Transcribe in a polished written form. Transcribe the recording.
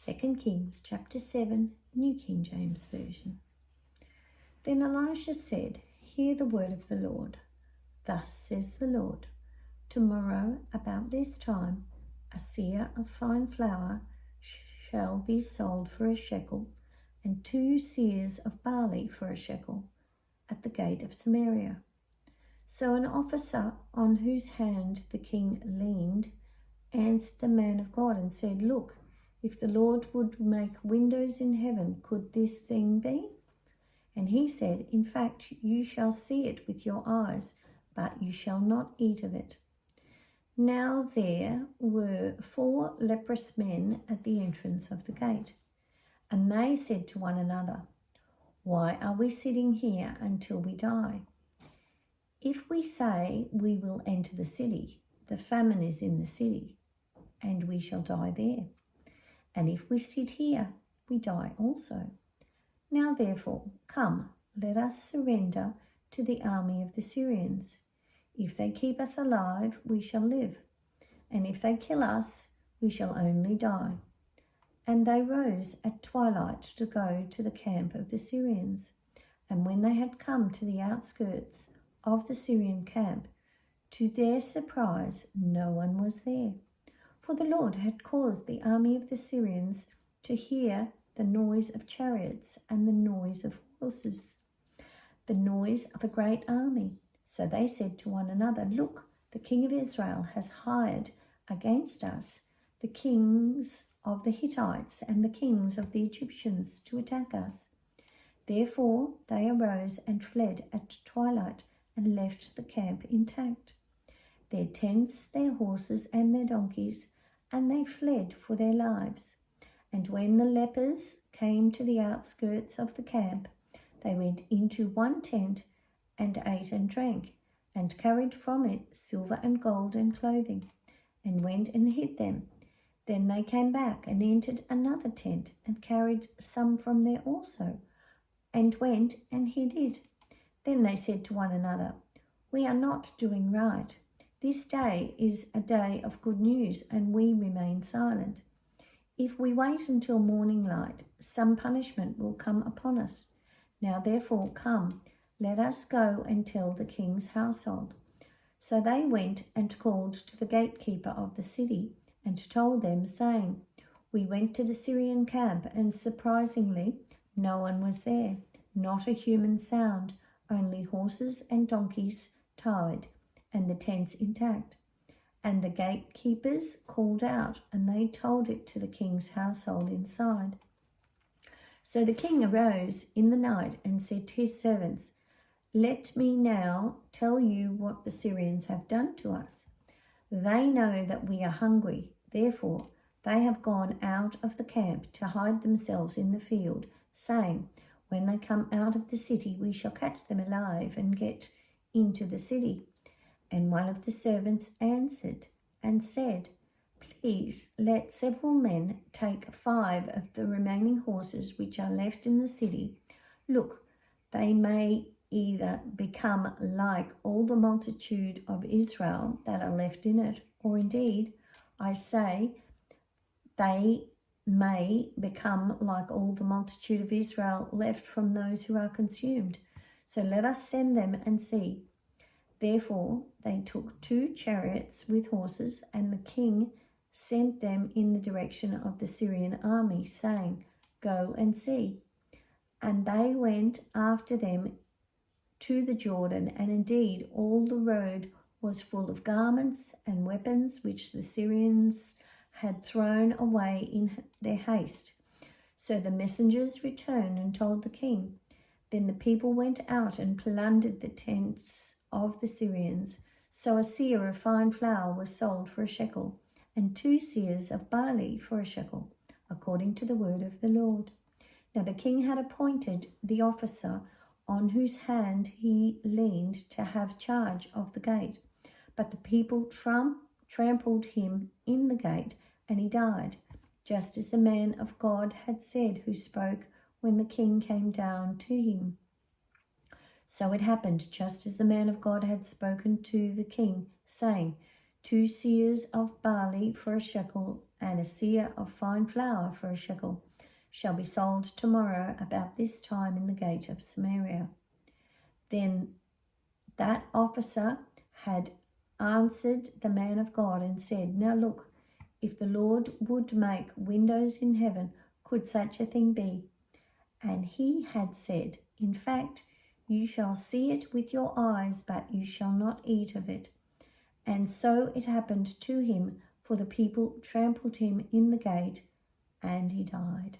2 Kings chapter 7, New King James Version. Then Elisha said, "Hear the word of the Lord. Thus says the Lord, tomorrow about this time a seah of fine flour shall be sold for a shekel, and 2 seahs of barley for a shekel, at the gate of Samaria." So an officer on whose hand the king leaned answered the man of God and said, "Look, if the Lord would make windows in heaven, could this thing be?" And he said, "In fact, you shall see it with your eyes, but you shall not eat of it." Now there were 4 leprous men at the entrance of the gate, and they said to one another, "Why are we sitting here until we die? If we say we will enter the city, the famine is in the city, and we shall die there. And if we sit here, we die also. Now therefore, come, let us surrender to the army of the Syrians. If they keep us alive, we shall live, and if they kill us, we shall only die." And they rose at twilight to go to the camp of the Syrians. And when they had come to the outskirts of the Syrian camp, to their surprise, no one was there. For the Lord had caused the army of the Syrians to hear the noise of chariots and the noise of horses, the noise of a great army. So they said to one another, "Look, the king of Israel has hired against us the kings of the Hittites and the kings of the Egyptians to attack us." Therefore they arose and fled at twilight and left the camp intact, their tents, their horses, and their donkeys, and they fled for their lives. And when the lepers came to the outskirts of the camp, they went into one tent and ate and drank, and carried from it silver and gold and clothing, and went and hid them. Then they came back and entered another tent and carried some from there also, and went and hid it. Then they said to one another, "We are not doing right. This day is a day of good news, and we remain silent. If we wait until morning light, some punishment will come upon us. Now therefore come, let us go and tell the king's household." So they went and called to the gatekeeper of the city and told them, saying, "We went to the Syrian camp, and surprisingly no one was there, not a human sound, only horses and donkeys tied, and the tents intact." And the gatekeepers called out, and they told it to the king's household inside. So the king arose in the night and said to his servants, "Let me now tell you what the Syrians have done to us. They know that we are hungry. Therefore they have gone out of the camp to hide themselves in the field, saying, 'When they come out of the city, we shall catch them alive and get into the city.' And one of the servants answered and said, 'Please let several men take 5 of the remaining horses which are left in the city. Look, they may either become like all the multitude of Israel that are left in it, or indeed, I say, they may become like all the multitude of Israel left from those who are consumed. So let us send them and see.' Therefore they took 2 chariots with horses, and the king sent them in the direction of the Syrian army, saying, 'Go and see.' And they went after them to the Jordan, and indeed all the road was full of garments and weapons which the Syrians had thrown away in their haste. So the messengers returned and told the king. Then the people went out and plundered the tents of the Syrians. So a seah of fine flour was sold for a shekel, and 2 seahs of barley for a shekel, according to the word of the Lord. Now the king had appointed the officer on whose hand he leaned to have charge of the gate. But the people trampled him in the gate, and he died, just as the man of God had said, who spoke when the king came down to him. So it happened just as the man of God had spoken to the king, saying, 2 seahs of barley for a shekel, and a seah of fine flour for a shekel, shall be sold tomorrow about this time in the gate of Samaria. Then that officer had answered the man of God and said, Now look, if the Lord would make windows in heaven, could such a thing be? And he had said, In fact, you shall see it with your eyes, but you shall not eat of it. And so it happened to him, for the people trampled him in the gate, and he died.